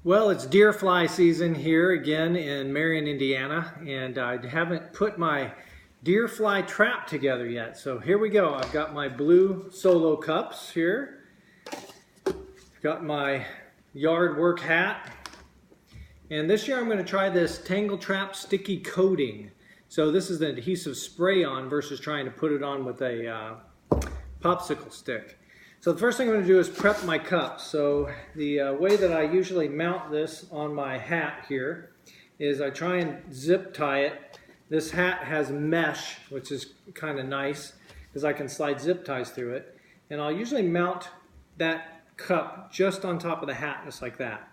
Well, it's deer fly season here again in Marion, Indiana, and I haven't put my deer fly trap together yet. So here we go. I've got my blue solo cups here. I've got my yard work hat. And this year I'm going to try this Tangle Trap sticky coating. So this is the adhesive spray on versus trying to put it on with a popsicle stick. So the first thing I'm going to do is prep my cups. So the way that I usually mount this on my hat here is I try and zip tie it. This hat has mesh, which is kind of nice because I can slide zip ties through it. And I'll usually mount that cup just on top of the hat, just like that.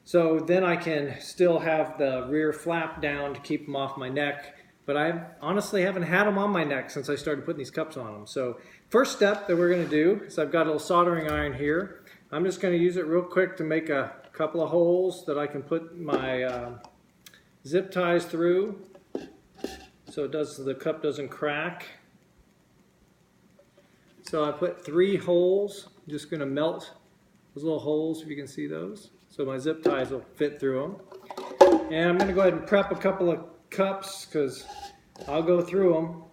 So then I can still have the rear flap down to keep them off my neck. But I honestly haven't had them on my neck since I started putting these cups on them. So first step that we're going to do is I've got a little soldering iron here. I'm just going to use it real quick to make a couple of holes that I can put my zip ties through so the cup doesn't crack. So I put 3 holes. I'm just going to melt those little holes if you can see those. So my zip ties will fit through them. And I'm going to go ahead and prep a couple of cups because I'll go through them.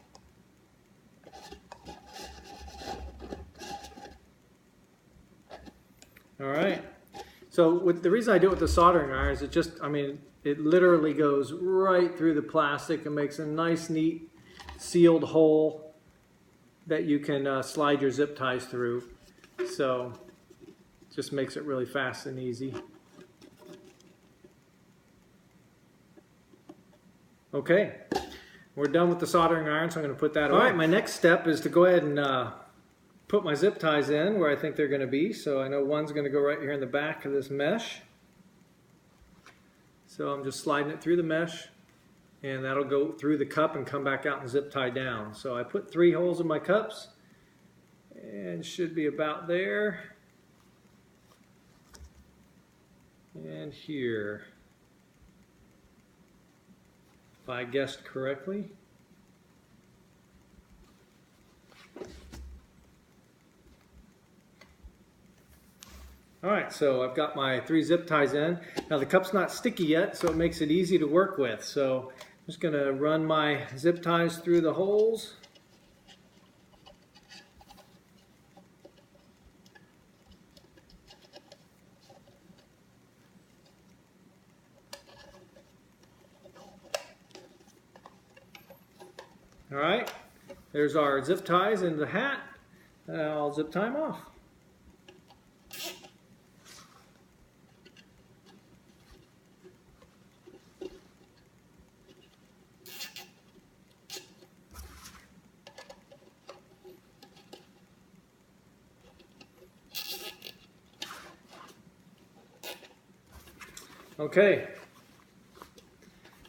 All right. So the reason I do it with the soldering iron is it literally goes right through the plastic and makes a nice, neat, sealed hole that you can slide your zip ties through. So it just makes it really fast and easy. Okay, we're done with the soldering iron, so I'm going to put that away. All right, my next step is to go ahead and put my zip ties in where I think they're going to be. So I know one's going to go right here in the back of this mesh. So I'm just sliding it through the mesh, and that'll go through the cup and come back out and zip tie down. So I put 3 holes in my cups, and should be about there. And here. If I guessed correctly. Alright, so I've got my 3 zip ties in. Now the cup's not sticky yet, so it makes it easy to work with. So I'm just going to run my zip ties through the holes. All right, there's our zip ties in the hat. I'll zip tie them off. Okay,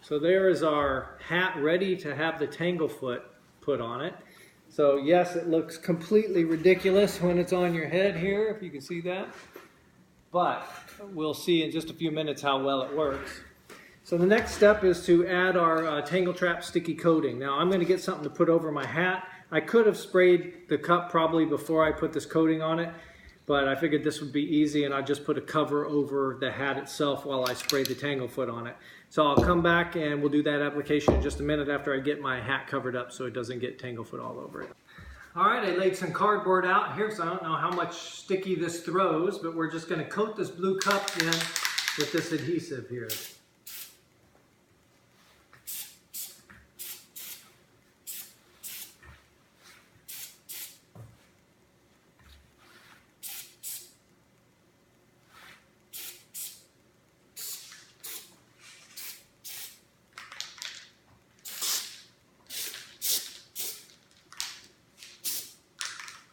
so there is our hat ready to have the Tanglefoot put on it. So yes, it looks completely ridiculous when it's on your head here, if you can see that. But we'll see in just a few minutes how well it works. So the next step is to add our Tangle Trap sticky coating. Now I'm going to get something to put over my hat. I could have sprayed the cup probably before I put this coating on it, but I figured this would be easy and I'd just put a cover over the hat itself while I spray the Tanglefoot on it. So I'll come back and we'll do that application in just a minute after I get my hat covered up so it doesn't get Tanglefoot all over it. All right, I laid some cardboard out here, so I don't know how much sticky this throws, but we're just going to coat this blue cup in with this adhesive here.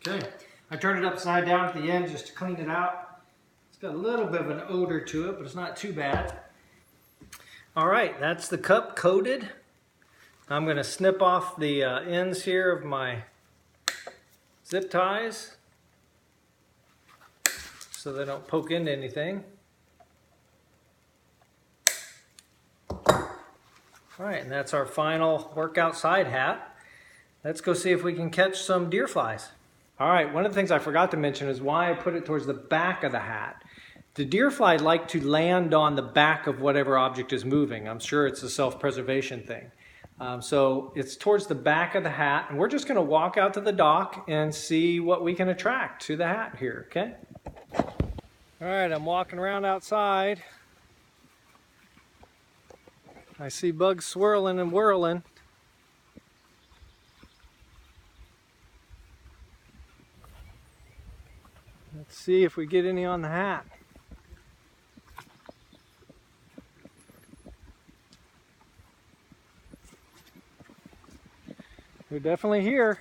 Okay, I turned it upside down at the end just to clean it out. It's got a little bit of an odor to it, but it's not too bad. All right, that's the cup coated. I'm going to snip off the ends here of my zip ties so they don't poke into anything. All right, and that's our final workout side hat. Let's go see if we can catch some deer flies. All right, one of the things I forgot to mention is why I put it towards the back of the hat. The deer fly like to land on the back of whatever object is moving. I'm sure it's a self-preservation thing. So it's towards the back of the hat, and we're just going to walk out to the dock and see what we can attract to the hat here, okay? All right, I'm walking around outside. I see bugs swirling and whirling. Let's see if we get any on the hat. They're definitely here.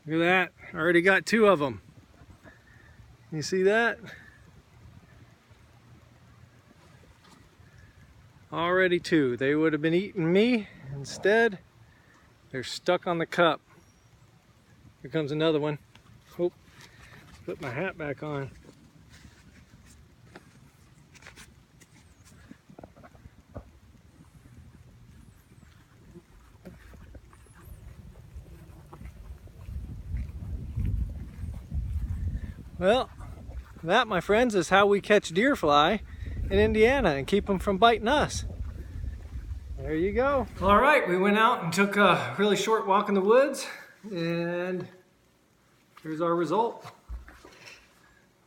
Look at that. I already got 2 of them. You see that? Already 2. They would have been eating me. Instead, they're stuck on the cup. Here comes another one. Oh, put my hat back on. Well, that, my friends, is how we catch deer fly in Indiana and keep them from biting us. There you go. All right, we went out and took a really short walk in the woods, and here's our result.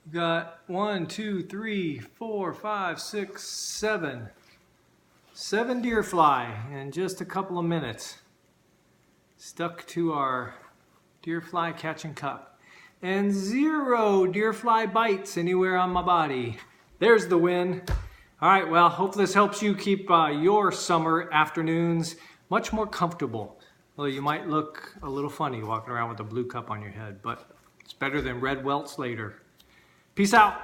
We got 1, 2, 3, 4, 5, 6, 7. 7 deer fly in just a couple of minutes. Stuck to our deer fly catching cup. And 0 deer fly bites anywhere on my body. There's the win. All right, well, hope this helps you keep your summer afternoons much more comfortable. Well, you might look a little funny walking around with a blue cup on your head, but it's better than red welts later. Peace out.